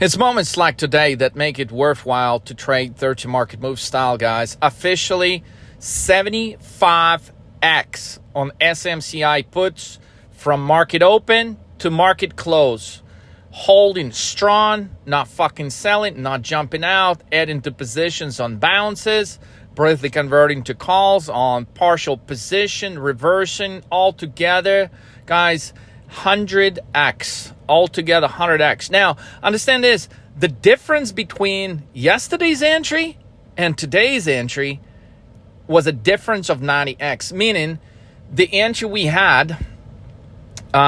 It's moments like today that make it worthwhile to trade 30 market move style, guys. Officially 75x on SMCI puts from market open to market close. Holding strong, not fucking selling, not jumping out, adding to positions on bounces, briefly converting to calls on partial position, reversing altogether. Guys, 100x, altogether 100x. Now, understand this, the difference between yesterday's entry and today's entry was a difference of 90x, meaning the entry we had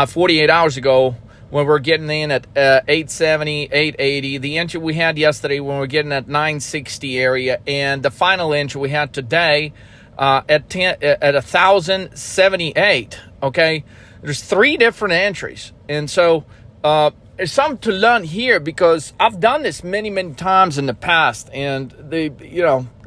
48 hours ago when we're getting in at 870, 880, the entry we had yesterday when we're getting at 960 area, and the final entry we had today at 1078, okay? There's three different entries, and so there's something to learn here because I've done this many times in the past, and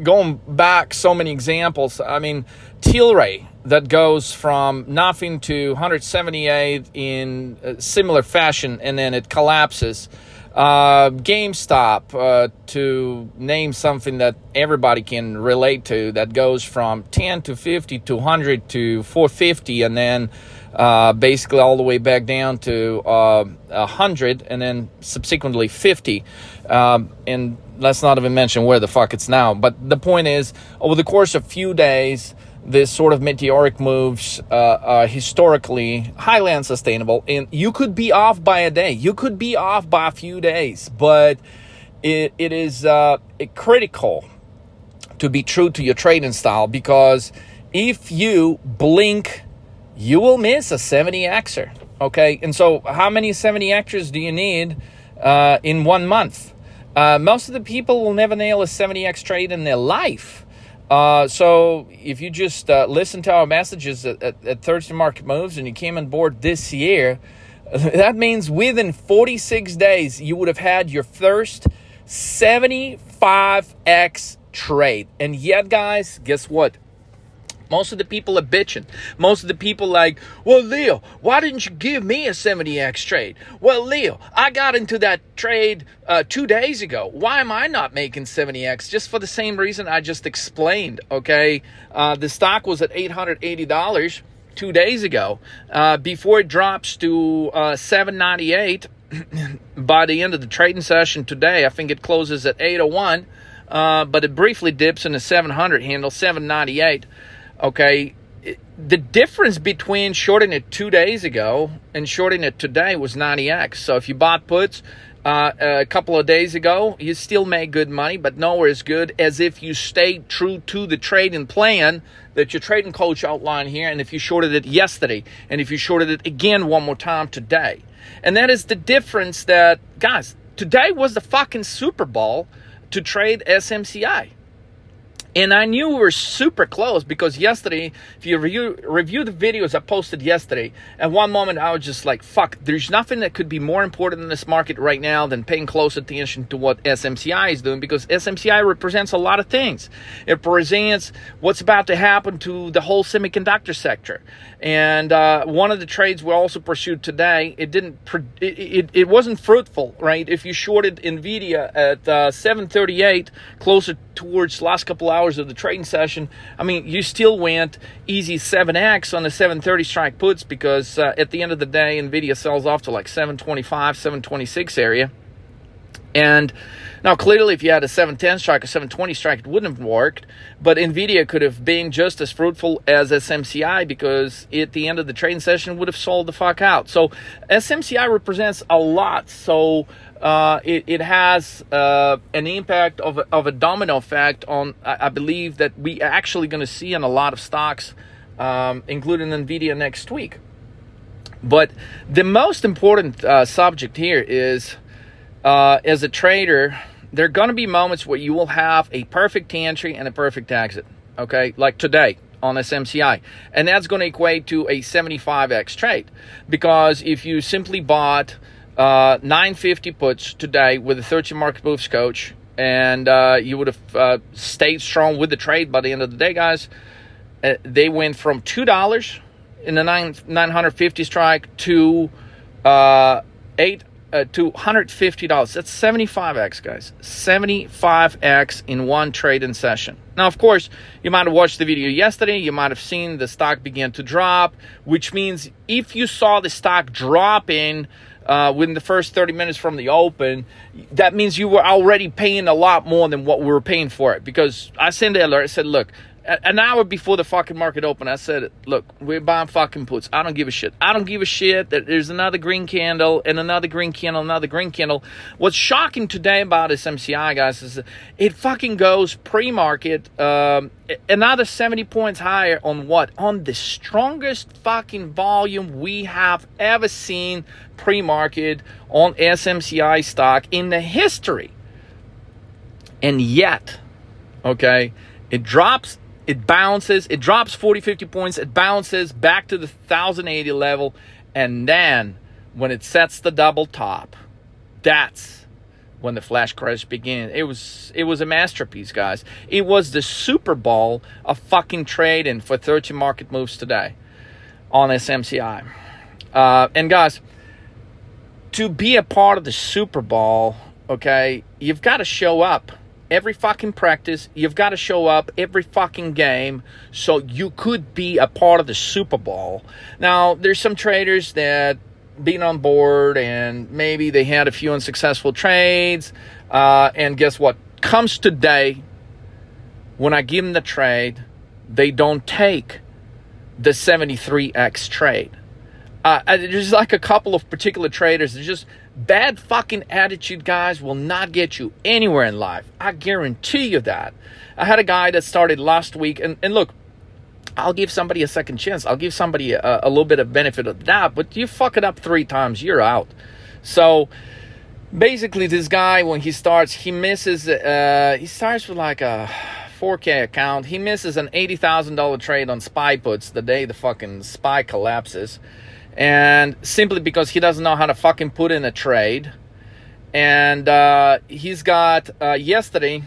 going back so many examples. I mean, Tilray that goes from nothing to 178 in a similar fashion, and then it collapses. GameStop, to name something that everybody can relate to, that goes from 10 to 50 to 100 to 450, and then basically all the way back down to 100, and then subsequently 50. And let's not even mention where the fuck it's now. But the point is, over the course of a few days, this sort of meteoric moves are historically highly unsustainable. And you could be off by a day. You could be off by a few days. But it is critical to be true to your trading style, because if you blink, you will miss a 70xer, okay? And so how many 70xers do you need in 1 month? Most of the people will never nail a 70x trade in their life. So if you just listen to our messages at Thursday Market Moves and you came on board this year, that means within 46 days, you would have had your first 75x trade. And yet, guys, guess what? Most of the people are bitching. Most of the people like, well, Leo, why didn't you give me a 70x trade? Well, Leo, I got into that trade 2 days ago. Why am I not making 70x? Just for the same reason I just explained, okay? The stock was at $880 2 days ago. Before it drops to $798 by the end of the trading session today, I think it closes at 801, but it briefly dips in the 700 handle, 798. Okay, the difference between shorting it 2 days ago and shorting it today was 90x. So if you bought puts a couple of days ago, you still made good money, but nowhere as good as if you stayed true to the trading plan that your trading coach outlined here, and if you shorted it yesterday, and if you shorted it again one more time today. And that is the difference that, guys, today was the fucking Super Bowl to trade SMCI. And I knew we were super close because yesterday, if you review the videos I posted yesterday, at one moment I was just like, fuck, there's nothing that could be more important in this market right now than paying close attention to what SMCI is doing, because SMCI represents a lot of things. It represents what's about to happen to the whole semiconductor sector. And one of the trades we also pursued today, it wasn't fruitful, right? If you shorted NVIDIA at 738, closer towards the last couple hours of the trading session, I mean, you still went easy 7x on the 730 strike puts, because at the end of the day, NVIDIA sells off to like 725, 726 area. And now, clearly, if you had a 710 strike or 720 strike, it wouldn't have worked. But NVIDIA could have been just as fruitful as SMCI, because at the end of the trading session, would have sold the fuck out. So SMCI represents a lot. So it has an impact of a domino effect on, I believe, that we are actually going to see on a lot of stocks, including NVIDIA next week. But the most important subject here is, as a trader, there are going to be moments where you will have a perfect entry and a perfect exit, okay? Like today on SMCI. And that's going to equate to a 75x trade. Because if you simply bought 950 puts today with a 30 market moves coach, and you would have stayed strong with the trade by the end of the day, guys, they went from $2 in the 950 strike to to $150. That's 75x, guys. 75x in one trading session. Now, of course, you might have watched the video yesterday. You might have seen the stock begin to drop, which means if you saw the stock dropping within the first 30 minutes from the open, that means you were already paying a lot more than what we were paying for it. Because I sent the alert. I said, look, an hour before the fucking market opened, I said, look, we're buying fucking puts. I don't give a shit. I don't give a shit that there's another green candle and another green candle, another green candle. What's shocking today about SMCI, guys, is it fucking goes pre-market another 70 points higher on what? On the strongest fucking volume we have ever seen pre-market on SMCI stock in the history. And yet, okay, it drops. It bounces, it drops 40, 50 points, it bounces back to the 1,080 level, and then when it sets the double top, that's when the flash crash began. It was a masterpiece, guys. It was the Super Bowl of fucking trading for 30 market moves today on SMCI. And guys, to be a part of the Super Bowl, okay, you've got to show up. Every fucking practice, you've got to show up every fucking game so you could be a part of the Super Bowl. Now, there's some traders that been on board and maybe they had a few unsuccessful trades. And guess what? Comes today, when I give them the trade, they don't take the 73x trade. There's like a couple of particular traders that just bad fucking attitude, guys, will not get you anywhere in life. I guarantee you that. I had a guy that started last week, and look, I'll give somebody a second chance. I'll give somebody a little bit of benefit of the doubt, but you fuck it up 3 times, you're out. So basically, this guy, when he starts, he misses, he starts with like a 4K account. He misses an $80,000 trade on SPY puts the day the fucking SPY collapses. And simply because he doesn't know how to fucking put in a trade. And he's got, yesterday,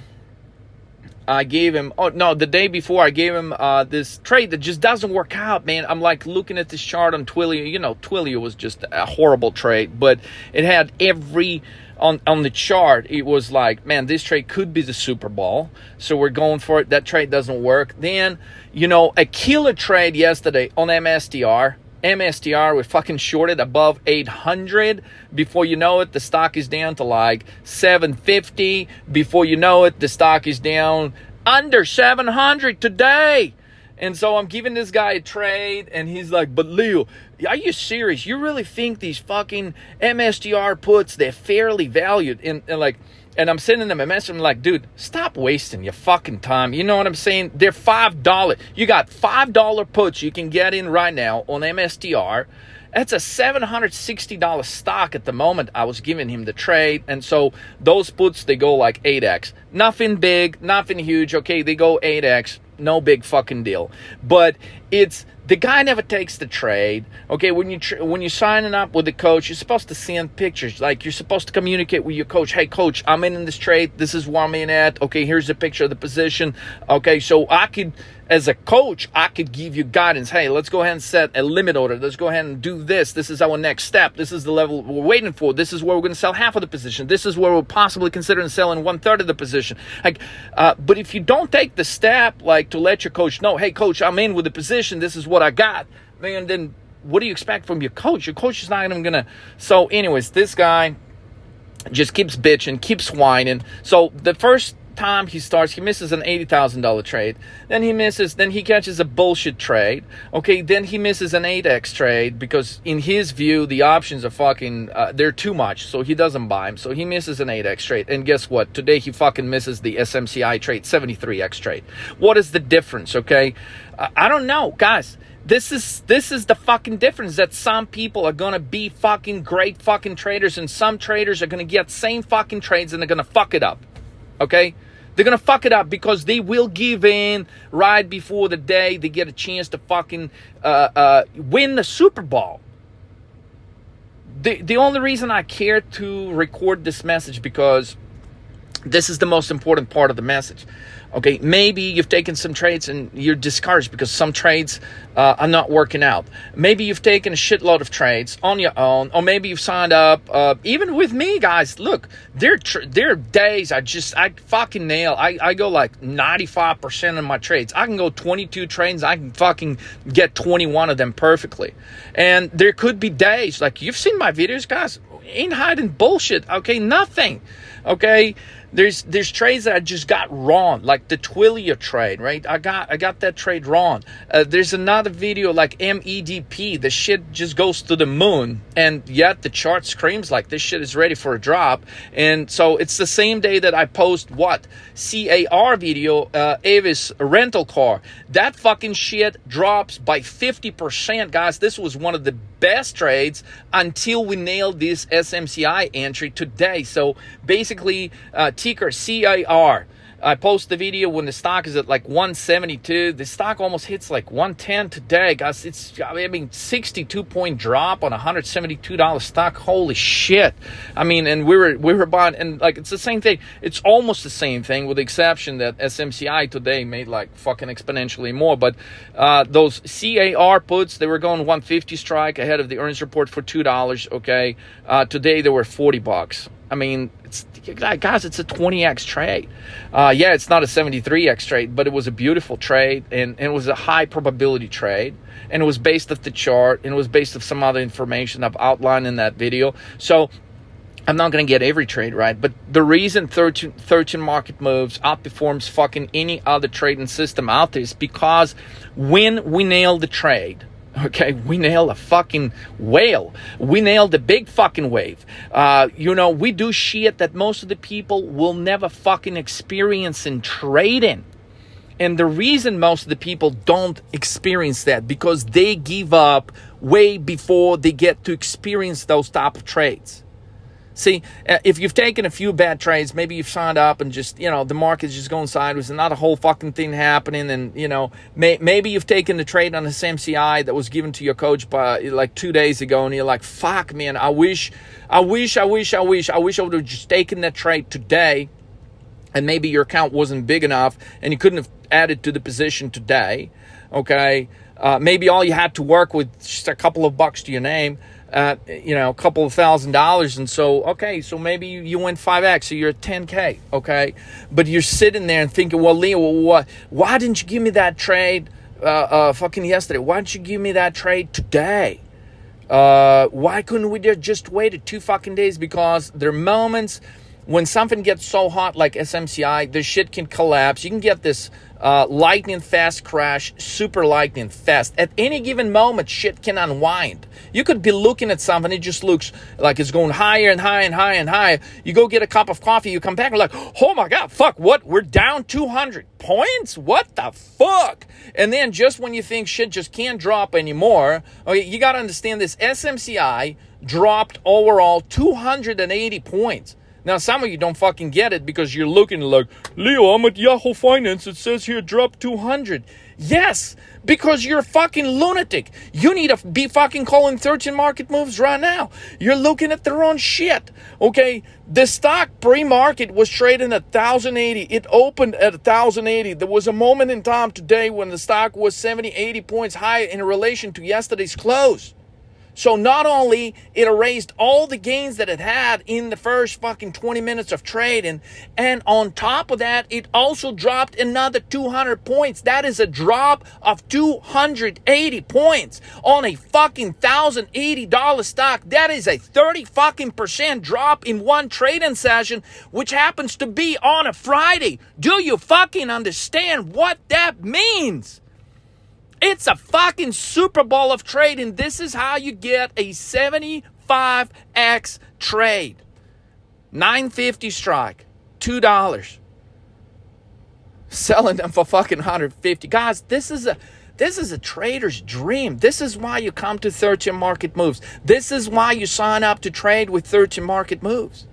I gave him, the day before, I gave him this trade that just doesn't work out, man. I'm like looking at this chart on Twilio. You know, Twilio was just a horrible trade, but it had every, on the chart, it was like, man, this trade could be the Super Bowl. So we're going for it. That trade doesn't work. Then, you know, a killer trade yesterday on MSTR. MSTR was fucking shorted above 800. Before you know it, the stock is down to like 750. Before you know it, the stock is down under 700 today. And so I'm giving this guy a trade, and he's like, but Leo, are you serious? You really think these fucking MSTR puts, they're fairly valued? And I'm sending them a message. I'm like, dude, stop wasting your fucking time. You know what I'm saying? They're $5. You got $5 puts you can get in right now on MSTR. That's a $760 stock at the moment. I was giving him the trade. And so those puts, they go like 8x. Nothing big, nothing huge. Okay, they go 8x. No big fucking deal. But it's, the guy never takes the trade. Okay, when you're signing up with the coach, you're supposed to send pictures. Like, you're supposed to communicate with your coach. Hey, coach, I'm in this trade. This is where I'm in at. Okay, here's a picture of the position. Okay, so I could, as a coach, I could give you guidance. Hey, let's go ahead and set a limit order. Let's go ahead and do this. This is our next step. This is the level we're waiting for. This is where we're going to sell half of the position. This is where we're possibly considering selling 1/3 of the position. Like, but if you don't take the step, like, to let your coach know, hey, coach, I'm in with the position. This is what I got. Man, then what do you expect from your coach? Your coach is not even going to. So anyways, this guy just keeps bitching, keeps whining. So the first time he starts, he misses an $80,000 trade. Then he catches a bullshit trade. Okay, then he misses an 8x trade because in his view, the options are fucking, they're too much. So he doesn't buy them. So he misses an 8x trade. And guess what? Today he fucking misses the SMCI trade, 73x trade. What is the difference, okay? I don't know, guys. This is the fucking difference, that some people are going to be fucking great fucking traders and some traders are going to get same fucking trades and they're going to fuck it up. Okay? They're going to fuck it up because they will give in right before the day they get a chance to fucking win the Super Bowl. The only reason I care to record this message because This is the most important part of the message. Okay, maybe you've taken some trades and you're discouraged because some trades are not working out. Maybe you've taken a shitload of trades on your own, or maybe you've signed up. Even with me, guys, look, there are days I fucking nail. I go like 95% of my trades. I can go 22 trades. I can fucking get 21 of them perfectly. And there could be days, like you've seen my videos, guys, ain't hiding bullshit. Okay, nothing. Okay. There's trades that I just got wrong, like the Twilio trade, right? I got that trade wrong. There's another video like MEDP. The shit just goes to the moon, and yet the chart screams like this shit is ready for a drop. And so it's the same day that I post what CAR video, Avis rental car. That fucking shit drops by 50%, guys. This was one of the best trades until we nailed this SMCI entry today. So basically, ticker CAR. I post the video when the stock is at like 172. The stock almost hits like 110 today, guys. It's, 62-point drop on a $172 stock. Holy shit. I mean, and we were buying, and like, it's the same thing. It's almost the same thing with the exception that SMCI today made like fucking exponentially more. But those CAR puts, they were going 150 strike ahead of the earnings report for $2. Okay. Today they were $40. I mean, guys, it's a 20x trade. Yeah, it's not a 73x trade, but it was a beautiful trade, and it was a high probability trade, and it was based off the chart, and it was based off some other information I've outlined in that video. So I'm not going to get every trade right, but the reason 13 market moves outperforms fucking any other trading system out there is because when we nail the trade, okay, we nailed a fucking whale. We nailed a big fucking wave. We do shit that most of the people will never fucking experience in trading. And the reason most of the people don't experience that, because they give up way before they get to experience those type of trades. See, if you've taken a few bad trades, maybe you've signed up and just, the market's just going sideways and not a whole fucking thing happening. And, maybe you've taken the trade on the SMCI that was given to your coach by like 2 days ago. And you're like, fuck, man, I wish I would have just taken that trade today. And maybe your account wasn't big enough and you couldn't have added to the position today. Okay. Maybe all you had to work with just a couple of bucks to your name. A couple of $1,000, and so maybe you win 5x, so you're at 10K, okay? But you're sitting there and thinking, well, Leo, why didn't you give me that trade fucking yesterday? Why didn't you give me that trade today? Why couldn't we just waited 2 fucking days? Because there are moments when something gets so hot like SMCI, the shit can collapse. You can get this lightning fast crash, super lightning fast. At any given moment, shit can unwind. You could be looking at something, it just looks like it's going higher and higher and higher and higher. You go get a cup of coffee, you come back and like, oh my God, fuck, what? We're down 200 points? What the fuck? And then just when you think shit just can't drop anymore, okay, you got to understand this. SMCI dropped overall 280 points. Now, some of you don't fucking get it because you're looking like, Leo, I'm at Yahoo Finance. It says here drop 200. Yes, because you're a fucking lunatic. You need to be fucking calling 13 market moves right now. You're looking at the wrong shit. Okay, the stock pre-market was trading at 1,080. It opened at 1,080. There was a moment in time today when the stock was 70, 80 points higher in relation to yesterday's close. So not only it erased all the gains that it had in the first fucking 20 minutes of trading, and on top of that, it also dropped another 200 points. That is a drop of 280 points on a fucking $1,080 stock. That is a 30 fucking % drop in one trading session, which happens to be on a Friday. Do you fucking understand what that means? It's a fucking Super Bowl of trading. This is how you get a 75x trade. 950 strike, $2. Selling them for fucking 150. Guys, this is a trader's dream. This is why you come to 13 market moves. This is why you sign up to trade with 13 market moves.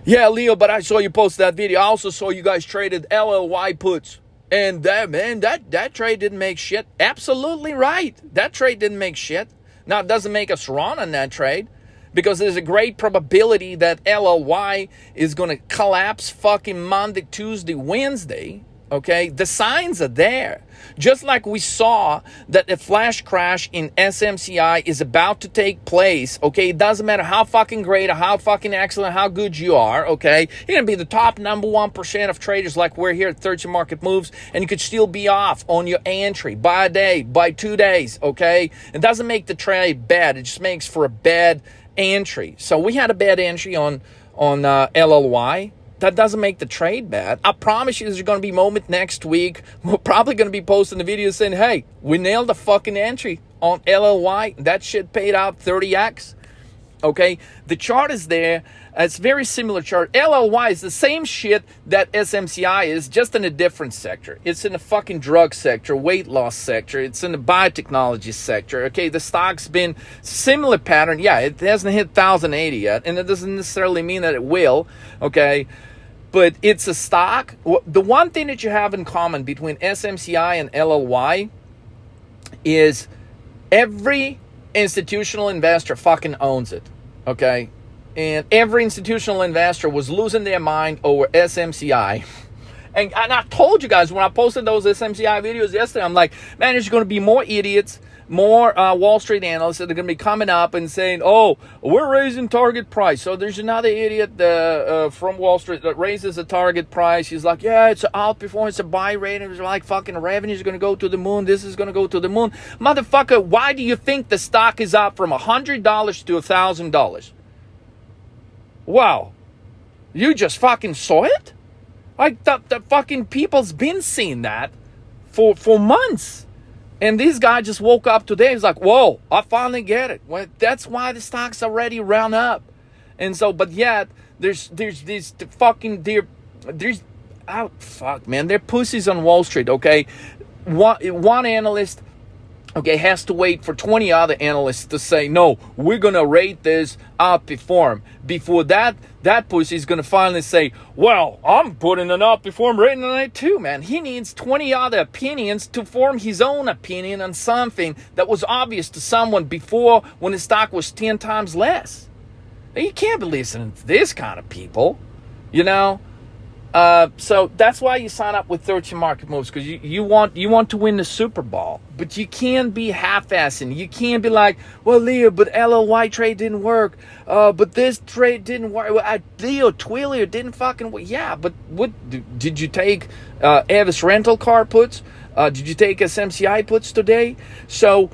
Yeah, Leo, but I saw you post that video. I also saw you guys traded LLY puts. And that trade didn't make shit. Absolutely right. That trade didn't make shit. Now, it doesn't make us wrong on that trade because there's a great probability that LLY is going to collapse fucking Monday, Tuesday, Wednesday. Okay, the signs are there. Just like we saw that a flash crash in SMCI is about to take place. Okay, it doesn't matter how fucking great or how fucking excellent, how good you are. Okay, you're gonna be the top number 1% of traders like we're here at 30 Market Moves, and you could still be off on your entry by a day, by 2 days. Okay, it doesn't make the trade bad. It just makes for a bad entry. So we had a bad entry on LLY. That doesn't make the trade bad. I promise you there's going to be a moment next week. We're probably going to be posting the video saying, hey, we nailed the fucking entry on LLY. That shit paid out 30x. Okay? The chart is there. It's a very similar chart. LLY is the same shit that SMCI is, just in a different sector. It's in the fucking drug sector, weight loss sector. It's in the biotechnology sector. Okay, the stock's been similar pattern. Yeah, it hasn't hit 1,080 yet, and it doesn't necessarily mean that it will. Okay, but it's a stock. The one thing that you have in common between SMCI and LLY is every institutional investor fucking owns it. Okay? And every institutional investor was losing their mind over SMCI. And I told you guys when I posted those SMCI videos yesterday, I'm like, man, there's going to be more idiots, more Wall Street analysts that are going to be coming up and saying, oh, we're raising target price. So there's another idiot from Wall Street that raises the target price. He's like, yeah, it's an outperform, it's a buy rate. And it's like fucking revenue is going to go to the moon. This is going to go to the moon. Motherfucker, why do you think the stock is up from $100 to $1,000? Wow, you just fucking saw it? Like, the fucking people's been seeing that for months. And this guy just woke up today. He's like, whoa, I finally get it. Well, that's why the stock's already run up. And so, but yet, there's these fucking, oh, fuck, man. They're pussies on Wall Street, okay? One analyst, okay, has to wait for 20 other analysts to say, no, we're going to rate this outperform. Before that pussy's going to finally say, well, I'm putting an outperform rating on it too, man. He needs 20 other opinions to form his own opinion on something that was obvious to someone before when the stock was 10 times less. Now, you can't be listening to this kind of people, you know? So that's why you sign up with 13 Market Moves, because you want to win the Super Bowl. But you can't be half-assing. You can't be like, well, Leo, but LLY trade didn't work. But this trade didn't work. Well, Leo, Twilio didn't fucking work. Yeah, but what did you take Avis rental car puts? Did you take SMCI puts today? So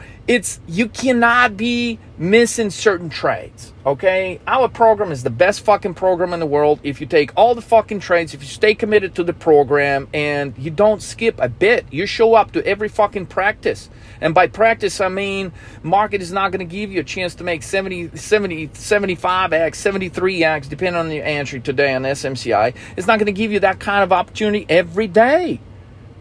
you cannot be missing certain trades, okay? Our program is the best fucking program in the world. If you take all the fucking trades, if you stay committed to the program and you don't skip a bit, you show up to every fucking practice. And by practice, I mean market is not going to give you a chance to make 70, 75x, 73x, depending on your entry today on SMCI. It's not going to give you that kind of opportunity every day.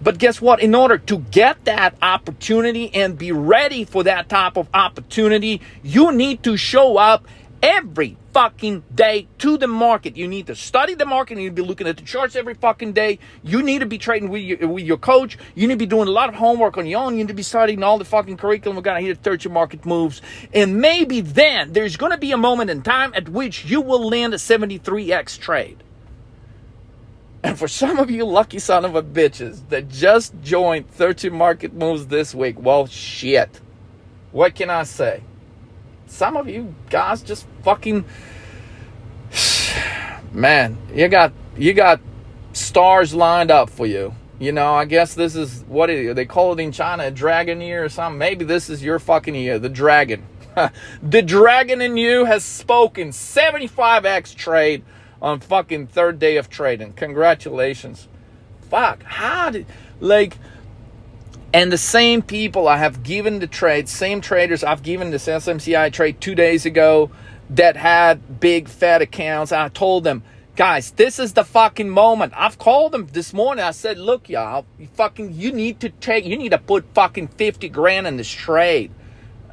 But guess what? In order to get that opportunity and be ready for that type of opportunity, you need to show up every fucking day to the market. You need to study the market. You need to be looking at the charts every fucking day. You need to be trading with your coach. You need to be doing a lot of homework on your own. You need to be studying all the fucking curriculum. We're going to hit 30 Market Moves. And maybe then there's going to be a moment in time at which you will land a 73x trade. And for some of you lucky son of a bitches that just joined 13 Market Moves this week, well, shit. What can I say? Some of you guys just fucking, man, you got stars lined up for you. You know, I guess this is what they call it in China, a dragon year or something. Maybe this is your fucking year, the dragon. The dragon in you has spoken. 75x trade on fucking third day of trading. Congratulations. Fuck. And the same people I have given the trade, same traders I've given this SMCI trade 2 days ago that had big fat accounts. I told them, guys, this is the fucking moment. I've called them this morning. I said, look, y'all, you need to put fucking 50 grand in this trade.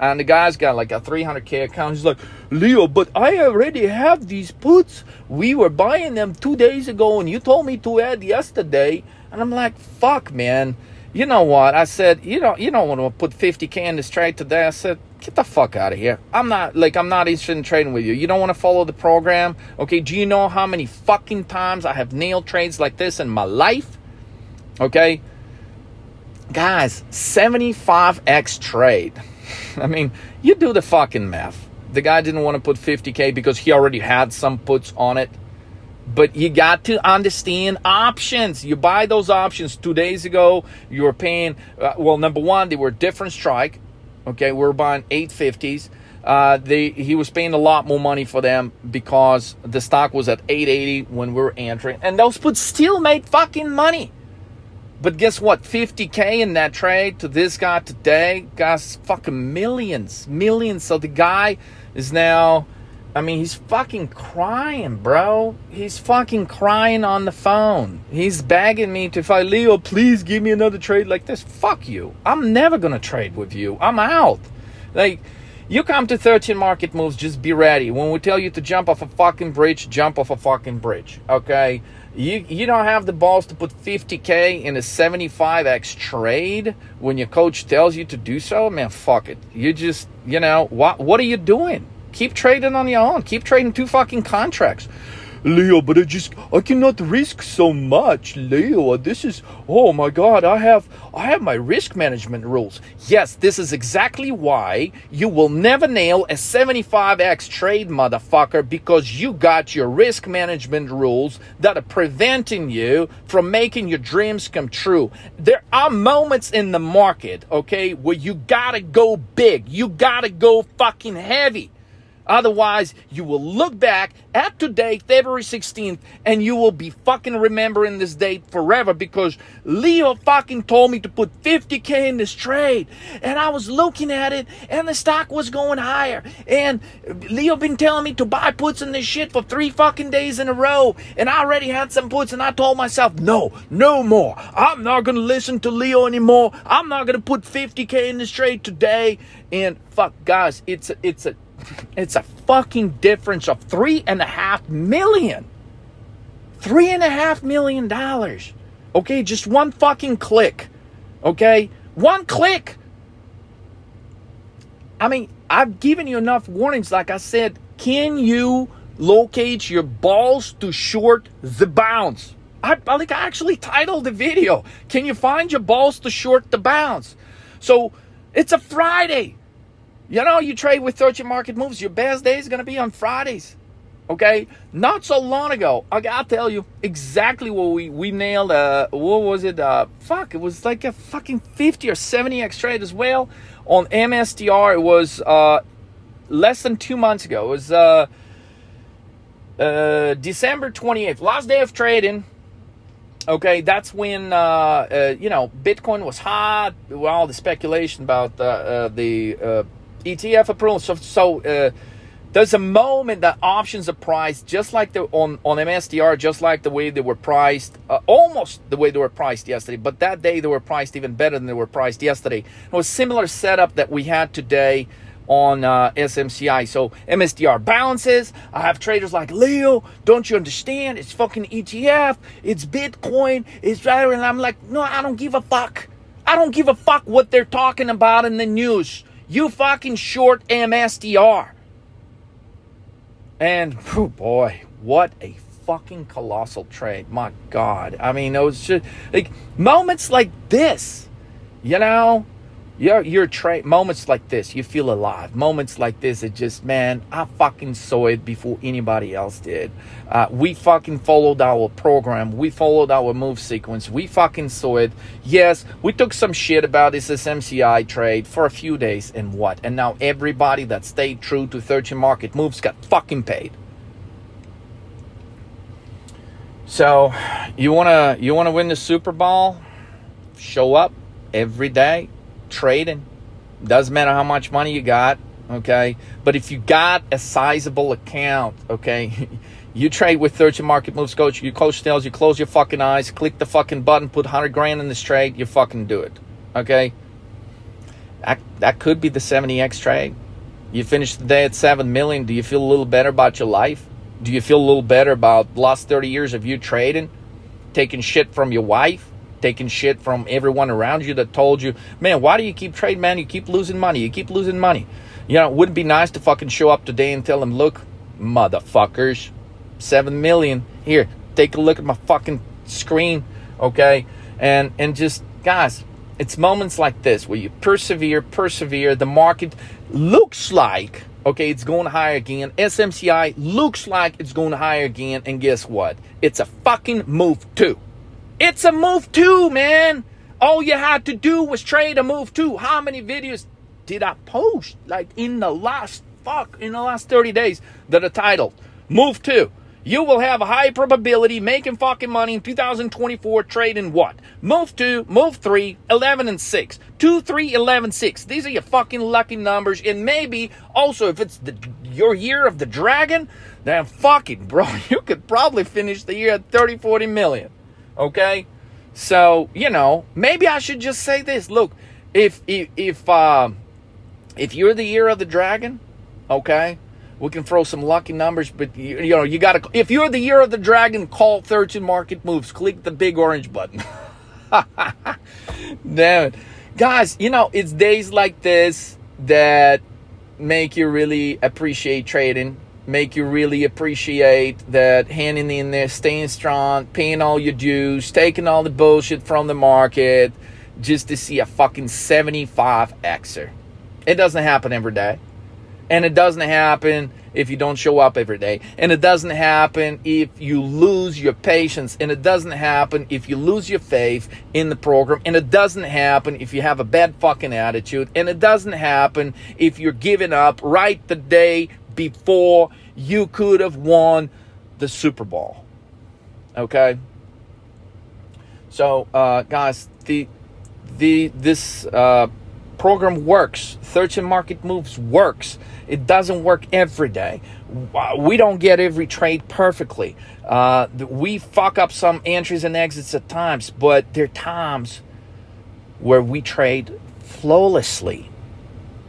And the guy's got like a 300K account. He's like, Leo, but I already have these puts. We were buying them 2 days ago, and you told me to add yesterday. And I'm like, fuck, man. You know what? I said, you don't want to put 50K in this trade today. I said, Get the fuck out of here. I'm not interested in trading with you. You don't want to follow the program? Okay, do you know how many fucking times I have nailed trades like this in my life? Okay? Guys, 75x trade. I mean, you do the fucking math. The guy didn't want to put 50K because he already had some puts on it. But you got to understand options. You buy those options 2 days ago. You were paying, number one, they were different strike. Okay, we were buying 850s. He was paying a lot more money for them because the stock was at 880 when we were entering. And those puts still made fucking money. But guess what? 50K in that trade to this guy today, guys, fucking millions. So the guy is now, I mean, he's fucking crying, bro. He's fucking crying on the phone. He's begging me to fight. Leo, please give me another trade like this. Fuck you. I'm never going to trade with you. I'm out. Like, you come to 13 market moves, just be ready. When we tell you to jump off a fucking bridge, jump off a fucking bridge, okay? You don't have the balls to put 50K in a 75x trade when your coach tells you to do so? Man, fuck it. You just, what are you doing? Keep trading on your own. Keep trading 2 fucking contracts. Leo, but I cannot risk so much. Leo, this is, oh my God, I have my risk management rules. Yes, this is exactly why you will never nail a 75x trade, motherfucker, because you got your risk management rules that are preventing you from making your dreams come true. There are moments in the market, okay, where you gotta go big. You gotta go fucking heavy. Otherwise, you will look back at today, February 16th, and you will be fucking remembering this date forever because Leo fucking told me to put 50K in this trade. And I was looking at it, and the stock was going higher. And Leo been telling me to buy puts in this shit for 3 fucking days in a row. And I already had some puts, and I told myself, no more. I'm not going to listen to Leo anymore. I'm not going to put 50K in this trade today. And fuck, guys, it's a fucking difference of $3.5 million. $3.5 million. Okay, just one fucking click. Okay, one click. I mean, I've given you enough warnings. Like I said, can you locate your balls to short the bounce? I actually titled the video, can you find your balls to short the bounce? So it's a Friday. You trade with 13 market moves. Your best day is going to be on Fridays. Okay? Not so long ago, I'll tell you exactly what we nailed. What was it? It was like a fucking 50 or 70x trade as well. On MSTR, it was less than 2 months ago. It was December 28th. Last day of trading. Okay, that's when, Bitcoin was hot. All the speculation about the ETF approval. So there's a moment that options are priced just like on MSTR, just like the way they were priced, almost the way they were priced yesterday. But that day they were priced even better than they were priced yesterday. It was a similar setup that we had today on SMCI. So MSTR bounces. I have traders like, Leo, don't you understand? It's fucking ETF. It's Bitcoin. It's right. And I'm like, no, I don't give a fuck. I don't give a fuck what they're talking about in the news. You fucking short MSTR. And, oh boy, what a fucking colossal trade. My God. I mean, it was just, like, moments like this, your trade, moments like this, you feel alive. Moments like this, it just, man, I fucking saw it before anybody else did. We fucking followed our program. We followed our move sequence. We fucking saw it. Yes, we took some shit about this SMCI trade for a few days, and what? And now everybody that stayed true to 13 market moves got fucking paid. So, you wanna win the Super Bowl? Show up every day. Trading. Doesn't matter how much money you got, okay? But if you got a sizable account, okay, you trade with 13 market moves coach. Your coach tells you close your fucking eyes, click the fucking button, put 100 grand in this trade, you fucking do it, okay? That could be the 70x trade. You finish the day at 7 million. Do you feel a little better about your life? Do you feel a little better about the last 30 years of you trading, taking shit from your wife? Taking shit from everyone around you that told you, man, why do you keep trading, man? You keep losing money. You keep losing money. You know, it wouldn't be nice to fucking show up today and tell them, look, motherfuckers, 7 million. Here, take a look at my fucking screen, okay? And just, guys, it's moments like this where you persevere. The market looks like, okay, it's going higher again. SMCI looks like it's going higher again. And guess what? It's a fucking move too. It's a move too, man. All you had to do was trade a move too. How many videos did I post like in the last 30 days that are titled Move 2? You will have a high probability making fucking money in 2024 trading what? Move 2, Move 3, 11 and 6. 2, 3, 11, 6. These are your fucking lucky numbers. And maybe also if it's your year of the dragon, then fucking bro, you could probably finish the year at 30, 40 million. Okay? So, you know, maybe I should just say this. Look, if you're the year of the dragon, okay, we can throw some lucky numbers, but you know, you gotta, if you're the year of the dragon, call 13 market moves. Click the big orange button. Damn it. Guys, you know, it's days like this that make you really appreciate trading, make you really appreciate that hanging in there, staying strong, paying all your dues, taking all the bullshit from the market, just to see a fucking 75xer. It doesn't happen every day. And it doesn't happen if you don't show up every day. And it doesn't happen if you lose your patience. And it doesn't happen if you lose your faith in the program. And it doesn't happen if you have a bad fucking attitude. And it doesn't happen if you're giving up right the day before you could have won the Super Bowl. Okay? So, guys, this program works. 13 market moves works. It doesn't work every day. We don't get every trade perfectly. We fuck up some entries and exits at times, but there are times where we trade flawlessly.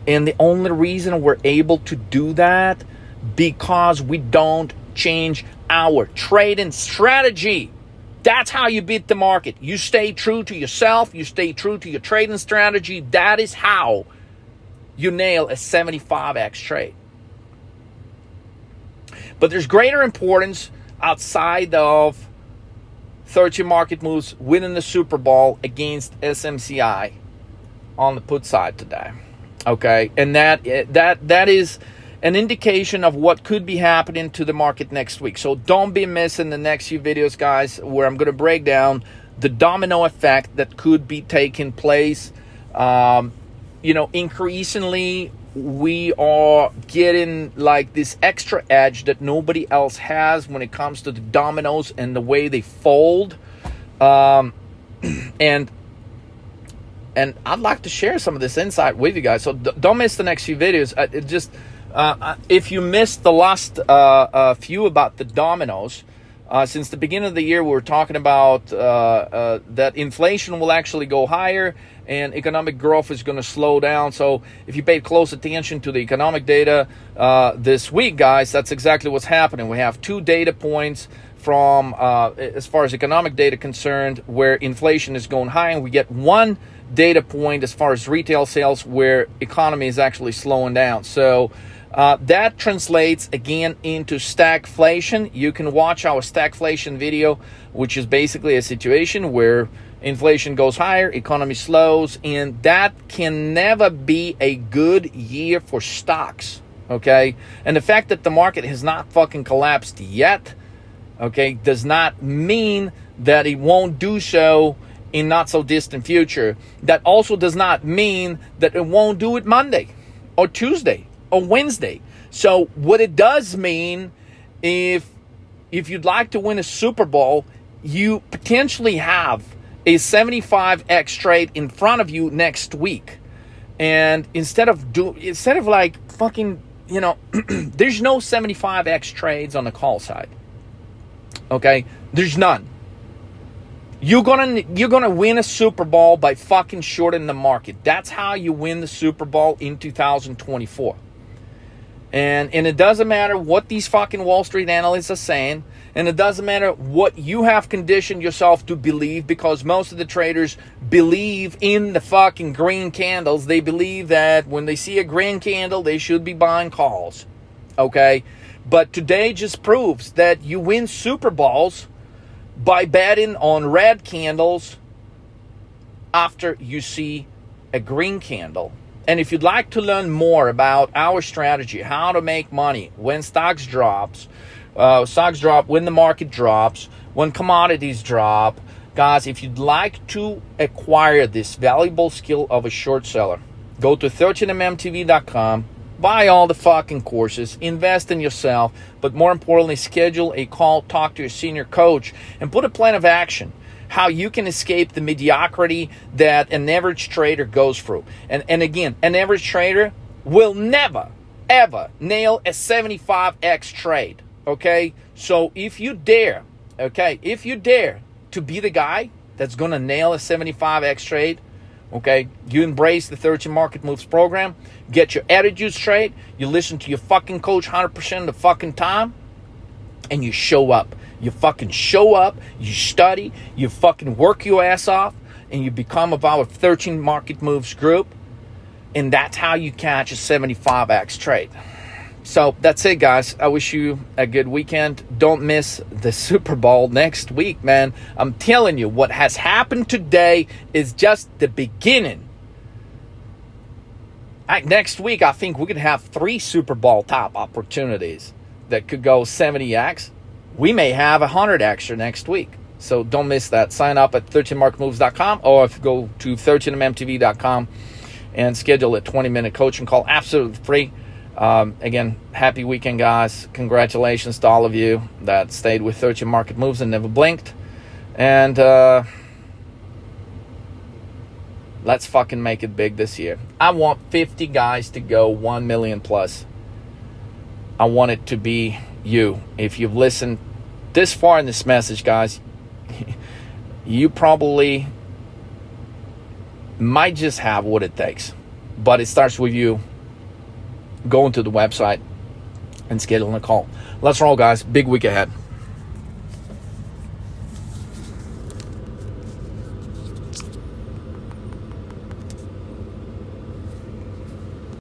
And the only reason we're able to do that because we don't change our trading strategy. That's how you beat the market. You stay true to yourself. You stay true to your trading strategy. That is how you nail a 75x trade. But there's greater importance outside of 13 market moves winning the Super Bowl against SMCI on the put side today. Okay, and that is an indication of what could be happening to the market next week. So don't be missing the next few videos, guys, where I'm going to break down the domino effect that could be taking place. You know, increasingly, we are getting like this extra edge that nobody else has when it comes to the dominoes and the way they fold. And I'd like to share some of this insight with you guys. So don't miss the next few videos. If you missed the last few about the dominoes, since the beginning of the year, we were talking about that inflation will actually go higher and economic growth is going to slow down. So if you paid close attention to the economic data this week, guys, that's exactly what's happening. We have 2 data points from, as far as economic data concerned, where inflation is going high, and we get 1 data point as far as retail sales where economy is actually slowing down. So that translates again into stagflation. You can watch our stagflation video, which is basically a situation where inflation goes higher, economy slows, and that can never be a good year for stocks, okay? And the fact that the market has not fucking collapsed yet, okay, does not mean that it won't do so in not so distant future. That also does not mean that it won't do it Monday or Tuesday or Wednesday. So what it does mean, if you'd like to win a Super Bowl, you potentially have a 75x trade in front of you next week. And instead of like fucking, you know, there's no 75x trades on the call side. Okay? There's none. You're gonna win a Super Bowl by fucking shorting the market. That's how you win the Super Bowl in 2024. And it doesn't matter what these fucking Wall Street analysts are saying. And it doesn't matter what you have conditioned yourself to believe, because most of the traders believe in the fucking green candles. They believe that when they see a green candle, they should be buying calls. Okay? But today just proves that you win Super Bowls by betting on red candles after you see a green candle. And if you'd like to learn more about our strategy, how to make money when stocks drop, when the market drops, when commodities drop, guys, if you'd like to acquire this valuable skill of a short seller, go to 13mmtv.com, buy all the fucking courses, invest in yourself, but more importantly, schedule a call, talk to your senior coach, and put a plan of action how you can escape the mediocrity that an average trader goes through. And again, an average trader will never, ever nail a 75x trade, okay? So if you dare to be the guy that's going to nail a 75x trade, okay, you embrace the 13 Market Moves program, get your attitude straight, you listen to your fucking coach 100% of the fucking time, and you show up. You fucking show up, you study, you fucking work your ass off, and you become of our 13 Market Moves group, and that's how you catch a 75x trade. So that's it, guys. I wish you a good weekend. Don't miss the Super Bowl next week, man. I'm telling you, what has happened today is just the beginning. Next week, I think we could have 3 Super Bowl top opportunities that could go 70x. We may have 100 extra next week. So don't miss that. Sign up at 13marketmoves.com, or if you go to 13mmtv.com and schedule a 20-minute coaching call, absolutely free. Again, happy weekend, guys. Congratulations to all of you that stayed with 13 Market Moves and never blinked. And let's fucking make it big this year. I want 50 guys to go 1 million plus. I want it to be you. If you've listened this far in this message, guys, you probably might just have what it takes. But it starts with you going to the website and scheduling a call. Let's roll, guys. Big week ahead.